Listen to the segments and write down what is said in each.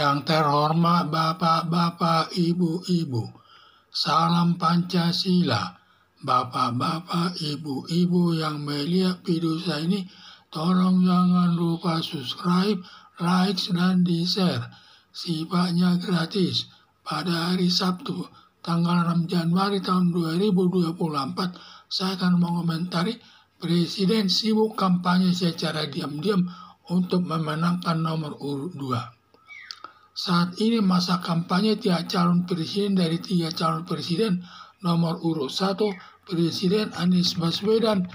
Yang terhormat Bapak-Bapak, Ibu-Ibu, salam Pancasila. Bapak-bapak, Ibu-Ibu yang melihat video saya ini, tolong jangan lupa subscribe, like, dan di-share. Sifatnya gratis. Pada hari Sabtu, tanggal 6 Januari tahun 2024, saya akan mengomentari Presiden sibuk kampanye secara diam-diam untuk memenangkan nomor urut 2. Saat ini masa kampanye tiap calon presiden dari 3 calon presiden. Nomor urut 1, Presiden Anies Baswedan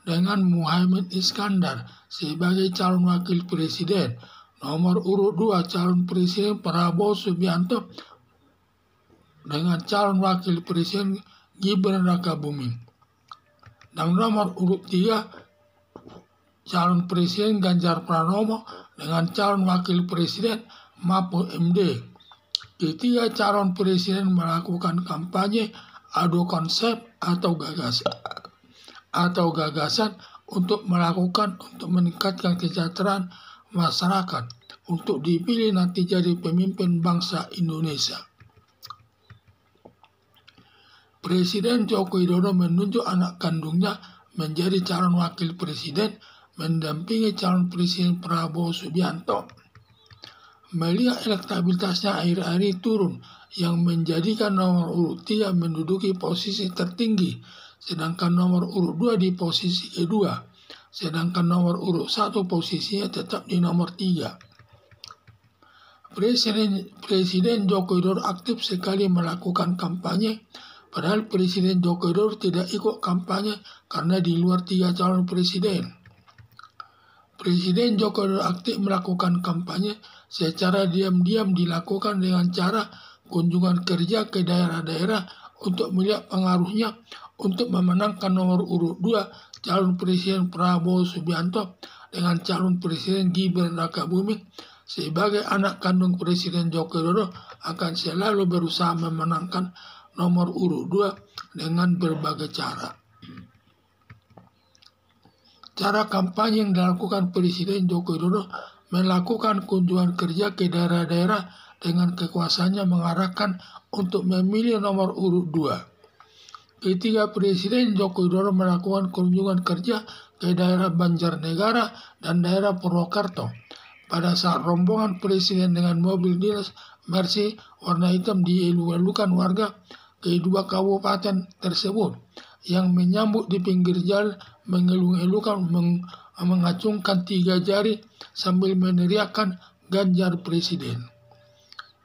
dengan Muhaimin Iskandar sebagai calon wakil presiden. Nomor urut 2, calon presiden Prabowo Subianto dengan calon wakil presiden Gibran Rakabuming. Dan nomor urut 3, calon presiden Ganjar Pranowo dengan calon wakil presiden Mahfud MD. Ketiga calon presiden melakukan kampanye adu konsep atau gagasan untuk meningkatkan kesejahteraan masyarakat untuk dipilih nanti jadi pemimpin bangsa Indonesia. Presiden Joko Widodo menunjuk anak kandungnya menjadi calon wakil presiden mendampingi calon presiden Prabowo Subianto. Melihat elektabilitasnya akhir-akhir ini turun yang menjadikan nomor urut 3 menduduki posisi tertinggi, sedangkan nomor urut 2 di posisi kedua, sedangkan nomor urut 1 posisinya tetap di nomor 3. Presiden Joko Widodo aktif sekali melakukan kampanye, padahal Presiden Joko Widodo tidak ikut kampanye karena di luar 3 calon presiden. Presiden Joko Widodo aktif melakukan kampanye secara diam-diam dilakukan dengan cara kunjungan kerja ke daerah-daerah untuk melihat pengaruhnya untuk memenangkan nomor urut 2 calon presiden Prabowo Subianto dengan calon presiden Gibran Rakabuming. Sebagai anak kandung Presiden Joko Widodo akan selalu berusaha memenangkan nomor urut 2 dengan berbagai cara. Cara kampanye yang dilakukan Presiden Joko Widodo melakukan kunjungan kerja ke daerah-daerah dengan kekuasaannya mengarahkan untuk memilih nomor urut 2. Ketiga Presiden Joko Widodo melakukan kunjungan kerja ke daerah Banjarnegara dan daerah Purwokerto. Pada saat rombongan Presiden dengan mobil dinas Mercy warna hitam dielu-elukan warga kedua kabupaten tersebut yang menyambut di pinggir jalan mengelung-elukan mengacungkan 3 jari sambil meneriakkan Ganjar Presiden.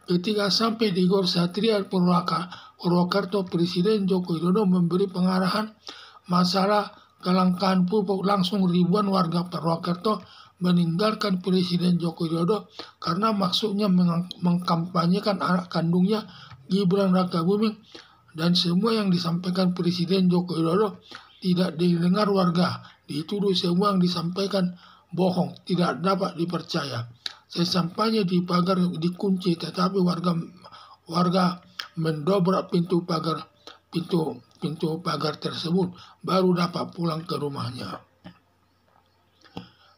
Ketika sampai di Gor Satria Purwokerto, Presiden Joko Widodo memberi pengarahan masalah kelangkaan pupuk. Langsung ribuan warga Purwokerto meninggalkan Presiden Joko Widodo karena maksudnya mengkampanyekan anak kandungnya Gibran Rakabuming, dan semua yang disampaikan Presiden Joko Widodo tidak didengar warga. Dituduh semua yang disampaikan bohong, tidak dapat dipercaya. Sesampainya di pagar dikunci, tetapi warga mendobrak pintu pagar tersebut, baru dapat pulang ke rumahnya.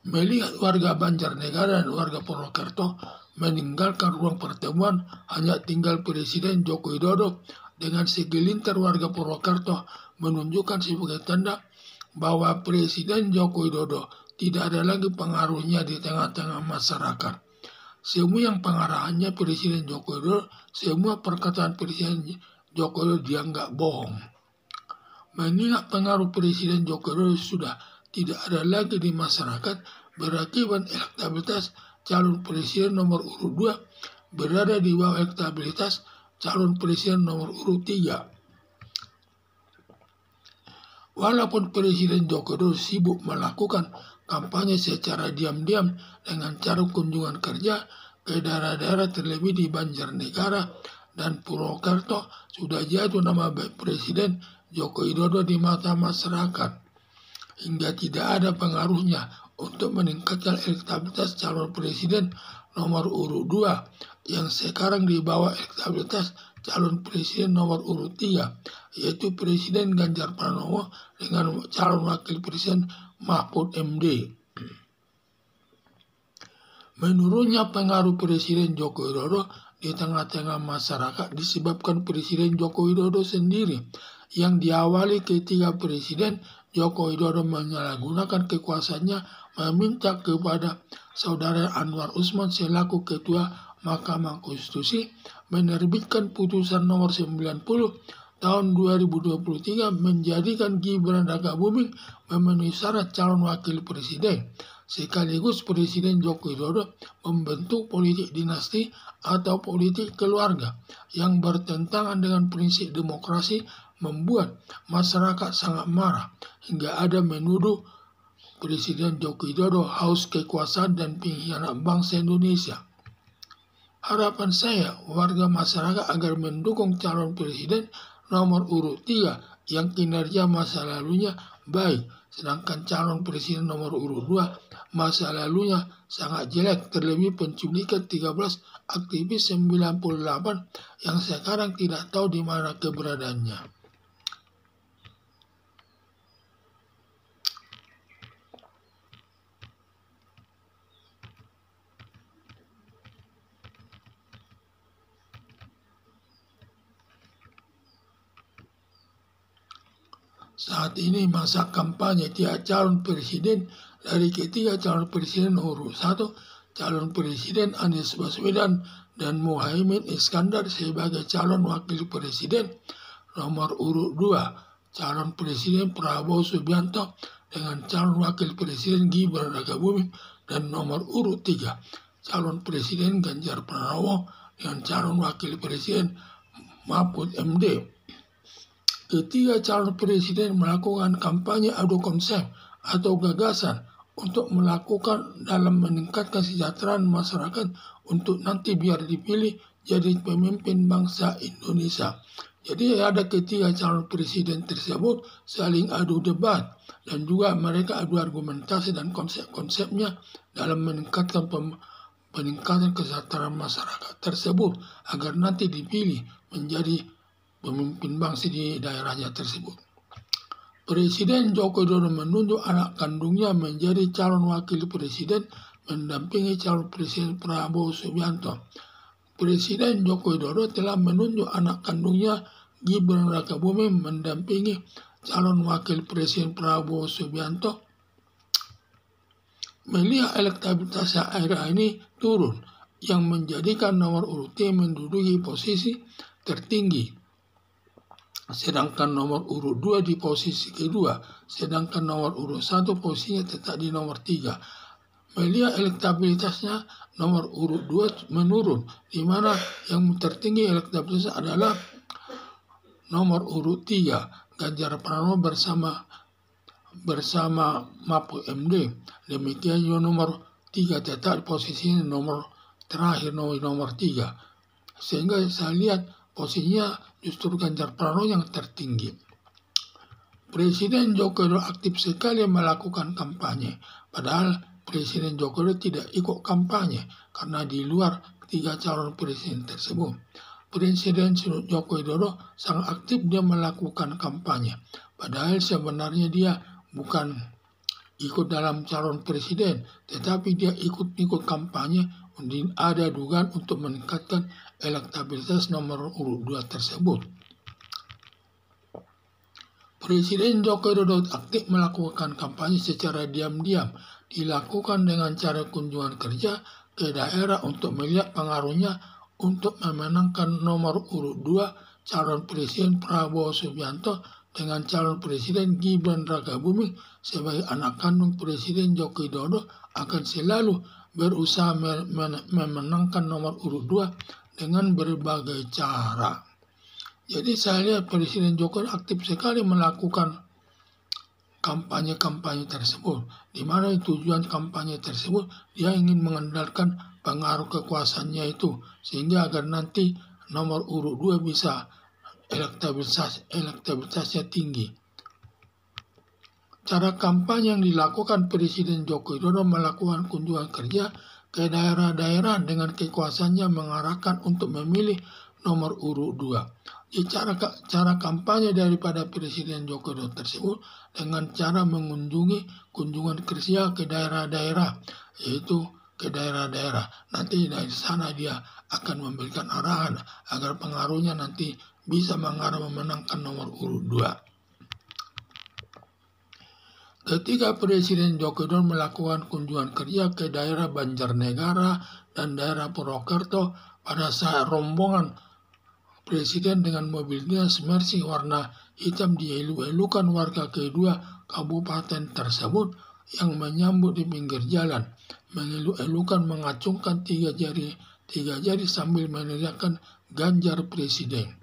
Melihat warga Banjarnegara dan warga Purwokerto meninggalkan ruang pertemuan, hanya tinggal Presiden Joko Widodo dengan segelintir warga Purwokerto menunjukkan sebagai tanda bahwa Presiden Joko Widodo tidak ada lagi pengaruhnya di tengah-tengah masyarakat. Semua yang pengarahannya Presiden Joko Widodo, semua perkataan Presiden Joko Widodo dianggap bohong. Mengingat pengaruh Presiden Joko Widodo sudah tidak ada lagi di masyarakat, berakibat elektabilitas calon presiden nomor urut 2 berada di bawah elektabilitas calon presiden nomor urut 3. Walaupun Presiden Joko Widodo sibuk melakukan kampanye secara diam-diam dengan cara kunjungan kerja ke daerah-daerah terlebih di Banjarnegara dan Purwokerto, sudah jatuh nama baik Presiden Joko Widodo di mata masyarakat, hingga tidak ada pengaruhnya untuk meningkatkan elektabilitas calon presiden nomor urut 2 yang sekarang di bawah elektabilitas calon presiden nomor urut 3, yaitu Presiden Ganjar Pranowo dengan calon wakil presiden Mahfud MD. Menurunnya pengaruh Presiden Joko Widodo di tengah-tengah masyarakat disebabkan Presiden Joko Widodo sendiri yang diawali ketika Presiden Joko Widodo menyalahgunakan kekuasaannya meminta kepada Saudara Anwar Usman selaku Ketua Mahkamah Konstitusi menerbitkan putusan nomor 90 tahun 2023 menjadikan Gibran Rakabuming memenuhi syarat calon wakil presiden. Sekaligus Presiden Joko Widodo membentuk politik dinasti atau politik keluarga yang bertentangan dengan prinsip demokrasi membuat masyarakat sangat marah hingga ada menuduh Presiden Joko Widodo haus kekuasaan dan pengkhianat bangsa Indonesia. Harapan saya warga masyarakat agar mendukung calon presiden nomor urut 3 yang kinerja masa lalunya baik, sedangkan calon presiden nomor urut 2 masa lalunya sangat jelek, terlebih penculikan 13 aktivis 98 yang sekarang tidak tahu di mana keberadaannya. Saat ini masa kampanye tiap calon presiden dari ketiga calon presiden urut 1, calon presiden Anies Baswedan dan Muhaimin Iskandar sebagai calon wakil presiden, nomor urut 2, calon presiden Prabowo Subianto dengan calon wakil presiden Gibran Rakabuming, dan nomor urut 3, calon presiden Ganjar Pranowo dengan calon wakil presiden Mahfud MD. Ketiga calon presiden melakukan kampanye adu konsep atau gagasan untuk melakukan dalam meningkatkan kesejahteraan masyarakat untuk nanti biar dipilih jadi pemimpin bangsa Indonesia. Jadi ada ketiga calon presiden tersebut saling adu debat dan juga mereka adu argumentasi dan konsep-konsepnya dalam meningkatkan peningkatan kesejahteraan masyarakat tersebut agar nanti dipilih menjadi pemimpin bangsa di daerahnya tersebut. Presiden Joko Widodo menunjuk anak kandungnya menjadi calon wakil presiden mendampingi calon presiden Prabowo Subianto. Presiden Joko Widodo telah menunjuk anak kandungnya Gibran Rakabuming mendampingi calon wakil presiden Prabowo Subianto. Melihat elektabilitas daerah ini turun, yang menjadikan nomor urut 3 menduduki posisi tertinggi. Sedangkan nomor urut 2 di posisi kedua, sedangkan nomor urut 1 posisinya tetap di nomor 3. Melihat elektabilitasnya, nomor urut 2 menurun, di mana yang tertinggi elektabilitasnya adalah nomor urut 3, Ganjar Pranowo bersama Mahfud MD. Demikian juga nomor 3 tetap posisinya nomor terakhir, nomor 3. Sehingga saya lihat posisinya justru Ganjar Pranowo yang tertinggi. Presiden Joko Widodo aktif sekali melakukan kampanye, padahal Presiden Joko Widodo tidak ikut kampanye karena di luar tiga calon presiden tersebut. Presiden Joko Widodo sangat aktif dia melakukan kampanye, padahal sebenarnya dia bukan ikut dalam calon presiden, tetapi dia ikut kampanye. Ada dugaan untuk meningkatkan elektabilitas nomor urut 2 tersebut. Presiden Joko Widodo aktif melakukan kampanye secara diam-diam, dilakukan dengan cara kunjungan kerja ke daerah untuk melihat pengaruhnya untuk memenangkan nomor urut 2 calon presiden Prabowo Subianto dengan calon presiden Gibran Rakabuming sebagai anak kandung Presiden Joko Widodo akan selalu berusaha memenangkan nomor urut 2 dengan berbagai cara. Jadi saya lihat Presiden Jokowi aktif sekali melakukan kampanye-kampanye tersebut, di mana tujuan kampanye tersebut dia ingin mengandalkan pengaruh kekuasaannya itu, sehingga agar nanti nomor urut 2 bisa elektabilitasnya tinggi. Cara kampanye yang dilakukan Presiden Joko Widodo melakukan kunjungan kerja ke daerah-daerah dengan kekuasaannya mengarahkan untuk memilih nomor urut 2. Cara kampanye daripada Presiden Joko Widodo tersebut dengan cara mengunjungi kunjungan kerja ke daerah-daerah, yaitu ke daerah-daerah. Nanti dari sana dia akan memberikan arahan agar pengaruhnya nanti bisa mengarah memenangkan nomor urut 2. Ketika Presiden Joko Widodo melakukan kunjungan kerja ke daerah Banjarnegara dan daerah Purwokerto, pada saat rombongan Presiden dengan mobil dinas Mercy warna hitam dielu-elukan warga kedua kabupaten tersebut yang menyambut di pinggir jalan, mengelu-elukan mengacungkan tiga jari sambil meneriakkan Ganjar Presiden.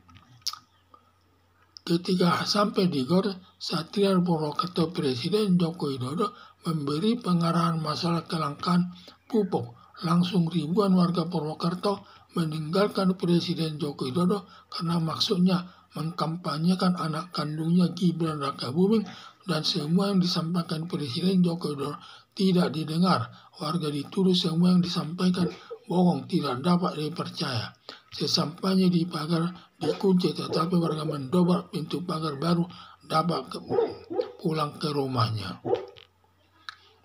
Ketika sampai di Gor Satria Purwokerto, Presiden Joko Widodo memberi pengarahan masalah kelangkaan pupuk. Langsung ribuan warga Purwokerto meninggalkan Presiden Joko Widodo karena maksudnya mengkampanyekan anak kandungnya Gibran Rakabuming, dan semua yang disampaikan Presiden Joko Widodo tidak didengar. Warga dituduh semua yang disampaikan bohong, tidak dapat dipercaya. Sesampainya di pagar dikunci, tetapi warga mendobrak pintu pagar baru dapat pulang ke rumahnya.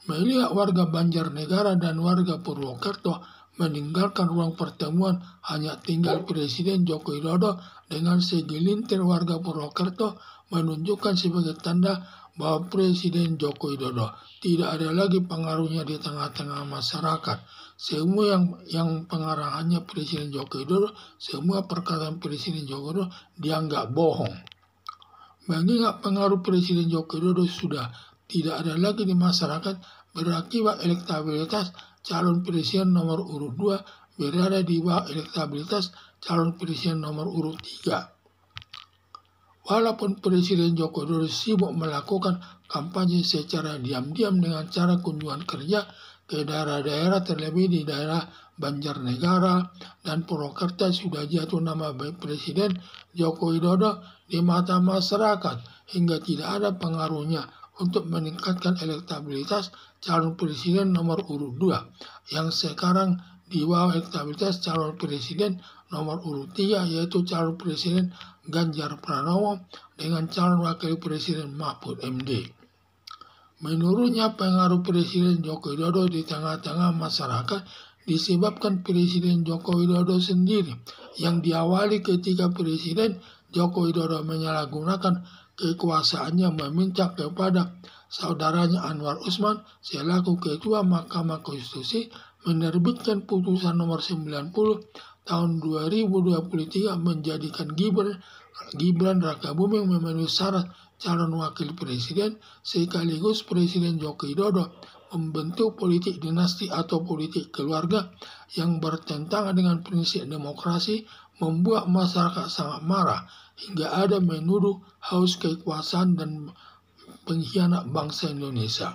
Melihat warga Banjarnegara dan warga Purwokerto meninggalkan ruang pertemuan, hanya tinggal Presiden Joko Widodo dengan segelintir warga Purwokerto, menunjukkan sebagai tanda bahwa Presiden Joko Widodo tidak ada lagi pengaruhnya di tengah-tengah masyarakat. Semua yang pengarahannya Presiden Joko Widodo, semua perkataan Presiden Joko Widodo dianggap bohong. Mengingat pengaruh Presiden Joko Widodo sudah tidak ada lagi di masyarakat, berakibat elektabilitas calon presiden nomor urut 2 berada di bawah elektabilitas calon presiden nomor urut 3. Walaupun Presiden Joko Widodo sibuk melakukan kampanye secara diam-diam dengan cara kunjungan kerja ke daerah-daerah, terlebih di daerah Banjarnegara dan Purwokerto, sudah jatuh nama baik Presiden Joko Widodo di mata masyarakat hingga tidak ada pengaruhnya untuk meningkatkan elektabilitas calon presiden nomor urut 2 yang sekarang di bawah elektabilitas calon presiden nomor urut 3, yaitu calon presiden Ganjar Pranowo dengan calon wakil presiden Mahfud MD. Menurutnya pengaruh Presiden Joko Widodo di tengah-tengah masyarakat disebabkan Presiden Joko Widodo sendiri, yang diawali ketika Presiden Joko Widodo menyalahgunakan kekuasaannya meminta kepada saudaranya Anwar Usman selaku Ketua Mahkamah Konstitusi menerbitkan putusan nomor 90 tahun 2023 menjadikan Gibran Rakabuming memenuhi syarat calon wakil presiden, sekaligus Presiden Joko Widodo membentuk politik dinasti atau politik keluarga yang bertentangan dengan prinsip demokrasi, membuat masyarakat sangat marah hingga ada menuduh haus kekuasaan dan pengkhianat bangsa Indonesia.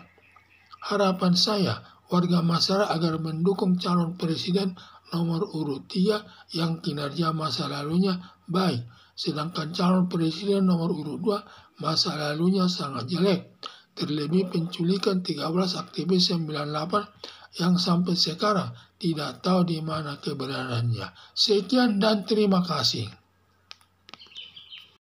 Harapan saya warga masyarakat agar mendukung calon presiden nomor urut 3 yang kinerja masa lalunya baik, sedangkan calon presiden nomor urut 2 masa lalunya sangat jelek, terlebih penculikan 13 aktivis 98 yang sampai sekarang tidak tahu di mana keberadaannya. Sekian dan terima kasih.